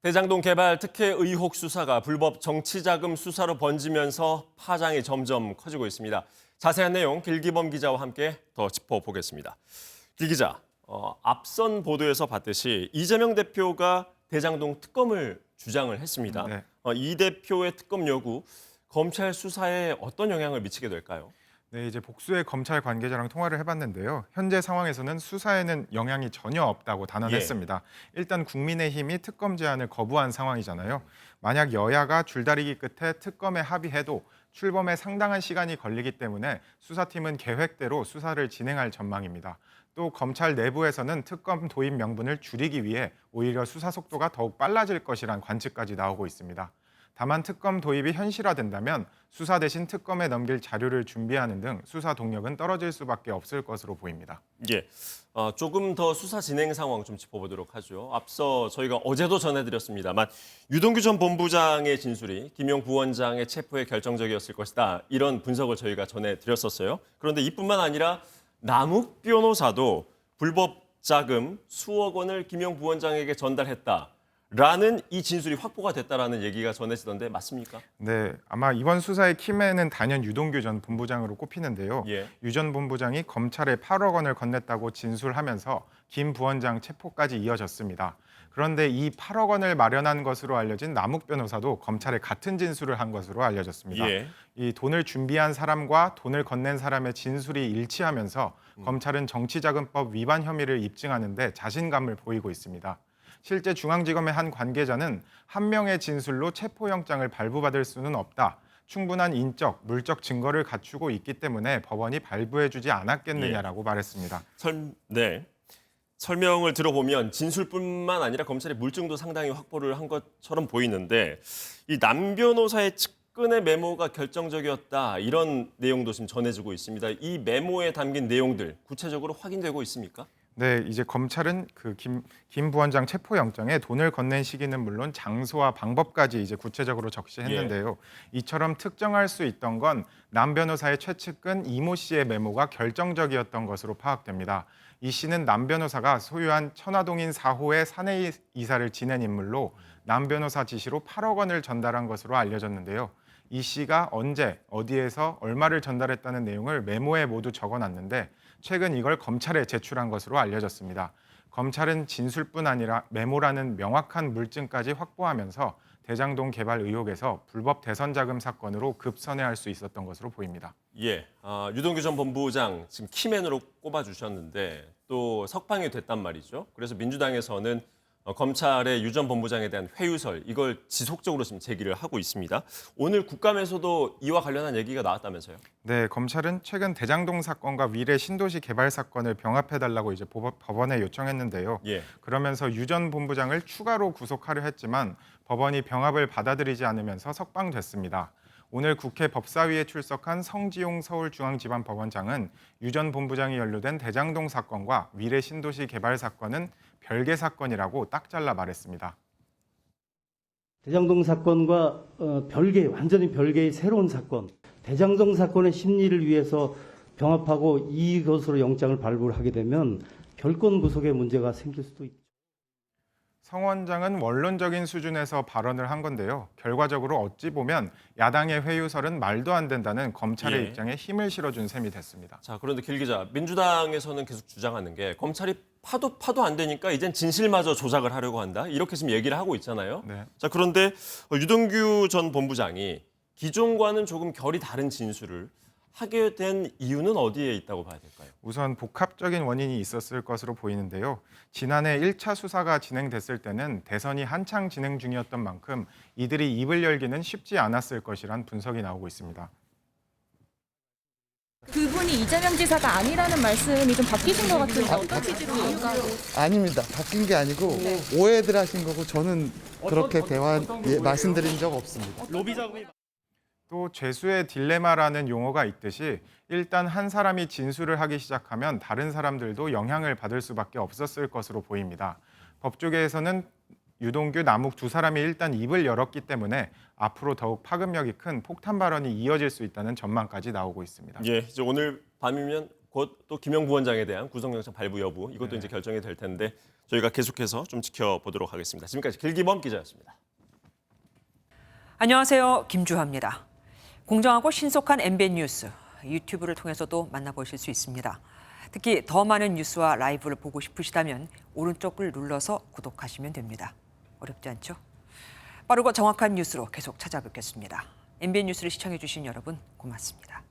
대장동 개발 특혜 의혹 수사가 불법 정치자금 수사로 번지면서 파장이 점점 커지고 있습니다. 자세한 내용 길기범 기자와 함께 더 짚어보겠습니다. 길 기자, 앞선 보도에서 봤듯이 이재명 대표가 대장동 특검을 주장을 했습니다. 네. 이 대표의 특검 요구, 검찰 수사에 어떤 영향을 미치게 될까요? 네, 이제 복수의 검찰 관계자랑 통화를 해봤는데요. 현재 상황에서는 수사에는 영향이 전혀 없다고 단언했습니다. 일단 국민의힘이 특검 제안을 거부한 상황이잖아요. 만약 여야가 줄다리기 끝에 특검에 합의해도 출범에 상당한 시간이 걸리기 때문에 수사팀은 계획대로 수사를 진행할 전망입니다. 또 검찰 내부에서는 특검 도입 명분을 줄이기 위해 오히려 수사 속도가 더욱 빨라질 것이란 관측까지 나오고 있습니다. 다만 특검 도입이 현실화된다면 수사 대신 특검에 넘길 자료를 준비하는 등 수사 동력은 떨어질 수밖에 없을 것으로 보입니다. 예, 조금 더 수사 진행 상황 좀 짚어보도록 하죠. 앞서 저희가 어제도 전해드렸습니다만 유동규 전 본부장의 진술이 김용 부원장의 체포에 결정적이었을 것이다. 이런 분석을 저희가 전해드렸었어요. 그런데 이뿐만 아니라 남욱 변호사도 불법 자금 수억 원을 김용 부원장에게 전달했다. 라는 이 진술이 확보가 됐다라는 얘기가 전해지던데 맞습니까? 네, 아마 이번 수사의 키맨은 단연 유동규 전 본부장으로 꼽히는데요. 예. 유 전 본부장이 검찰에 8억 원을 건넸다고 진술하면서 김 부원장 체포까지 이어졌습니다. 그런데 이 8억 원을 마련한 것으로 알려진 남욱 변호사도 검찰에 같은 진술을 한 것으로 알려졌습니다. 예. 이 돈을 준비한 사람과 돈을 건넨 사람의 진술이 일치하면서 검찰은 정치자금법 위반 혐의를 입증하는 데 자신감을 보이고 있습니다. 실제 중앙지검의 한 관계자는 한 명의 진술로 체포영장을 발부받을 수는 없다. 충분한 인적, 물적 증거를 갖추고 있기 때문에 법원이 발부해주지 않았겠느냐라고 말했습니다. 설명을 들어보면 진술뿐만 아니라 검찰의 물증도 상당히 확보를 한 것처럼 보이는데 이 남 변호사의 측근의 메모가 결정적이었다. 이런 내용도 지금 전해지고 있습니다. 이 메모에 담긴 내용들 구체적으로 확인되고 있습니까? 네, 이제 검찰은 김 부원장 체포영장에 돈을 건넨 시기는 물론 장소와 방법까지 이제 구체적으로 적시했는데요. 이처럼 특정할 수 있던 건 남 변호사의 최측근 이모 씨의 메모가 결정적이었던 것으로 파악됩니다. 이 씨는 남 변호사가 소유한 천화동인 4호의 사내 이사를 지낸 인물로 남 변호사 지시로 8억 원을 전달한 것으로 알려졌는데요. 이 씨가 언제, 어디에서 얼마를 전달했다는 내용을 메모에 모두 적어놨는데 최근 이걸 검찰에 제출한 것으로 알려졌습니다. 검찰은 진술뿐 아니라 메모라는 명확한 물증까지 확보하면서 대장동 개발 의혹에서 불법 대선 자금 사건으로 급선회할 수 있었던 것으로 보입니다. 예, 유동규 전 본부장 지금 키맨으로 꼽아주셨는데 또 석방이 됐단 말이죠. 그래서 민주당에서는 검찰의 유 전 본부장에 대한 회유설 이걸 지속적으로 지금 제기를 하고 있습니다. 오늘 국감에서도 이와 관련한 얘기가 나왔다면서요? 네, 검찰은 최근 대장동 사건과 위례 신도시 개발 사건을 병합해달라고 이제 법원에 요청했는데요. 예. 그러면서 유 전 본부장을 추가로 구속하려 했지만 법원이 병합을 받아들이지 않으면서 석방됐습니다. 오늘 국회 법사위에 출석한 성지용 서울중앙지방법원장은 유 전 본부장이 연루된 대장동 사건과 위례 신도시 개발 사건은 별개 사건이라고 딱 잘라 말했습니다. 대장동 사건과 완전히 별개의 새로운 사건, 대장동 사건의 심리를 위해서 병합하고 이것으로 영장을 발부를 하게 되면 결권 구속에 문제가 생길 수도 있죠. 성 원장은 원론적인 수준에서 발언을 한 건데요. 결과적으로 어찌 보면 야당의 회유설은 말도 안 된다는 검찰의 예. 입장에 힘을 실어준 셈이 됐습니다. 자, 그런데 길 기자, 민주당에서는 계속 주장하는 게 검찰이 파도 안 되니까 이젠 진실마저 조작을 하려고 한다. 이렇게 지금 얘기를 하고 있잖아요. 네. 자, 그런데 유동규 전 본부장이 기존과는 조금 결이 다른 진술을 하게 된 이유는 어디에 있다고 봐야 될까요? 우선 복합적인 원인이 있었을 것으로 보이는데요. 지난해 1차 수사가 진행됐을 때는 대선이 한창 진행 중이었던 만큼 이들이 입을 열기는 쉽지 않았을 것이란 분석이 나오고 있습니다. 그분이 이재명 지사가 아니라는 말씀이 좀 바뀌신 것 같은데 어떤 취지로 이유가 아닙니다. 바뀐 게 아니고 오해들 하신 거고 저는 그렇게 말씀드린 적 없습니다. 또 죄수의 딜레마라는 용어가 있듯이 일단 한 사람이 진술을 하기 시작하면 다른 사람들도 영향을 받을 수밖에 없었을 것으로 보입니다. 법조계에서는 유동규, 남욱 두 사람이 일단 입을 열었기 때문에 앞으로 더욱 파급력이 큰 폭탄 발언이 이어질 수 있다는 전망까지 나오고 있습니다. 예, 이제 오늘 밤이면 곧 또 김영 부원장에 대한 구속영장 발부 여부 이것도 네. 이제 결정이 될 텐데 저희가 계속해서 좀 지켜보도록 하겠습니다. 지금까지 길기범 기자였습니다. 안녕하세요. 김주하입니다. 공정하고 신속한 MBN 뉴스 유튜브를 통해서도 만나보실 수 있습니다. 특히 더 많은 뉴스와 라이브를 보고 싶으시다면 오른쪽을 눌러서 구독하시면 됩니다. 어렵지 않죠? 빠르고 정확한 뉴스로 계속 찾아뵙겠습니다. MBN 뉴스를 시청해 주신 여러분 고맙습니다.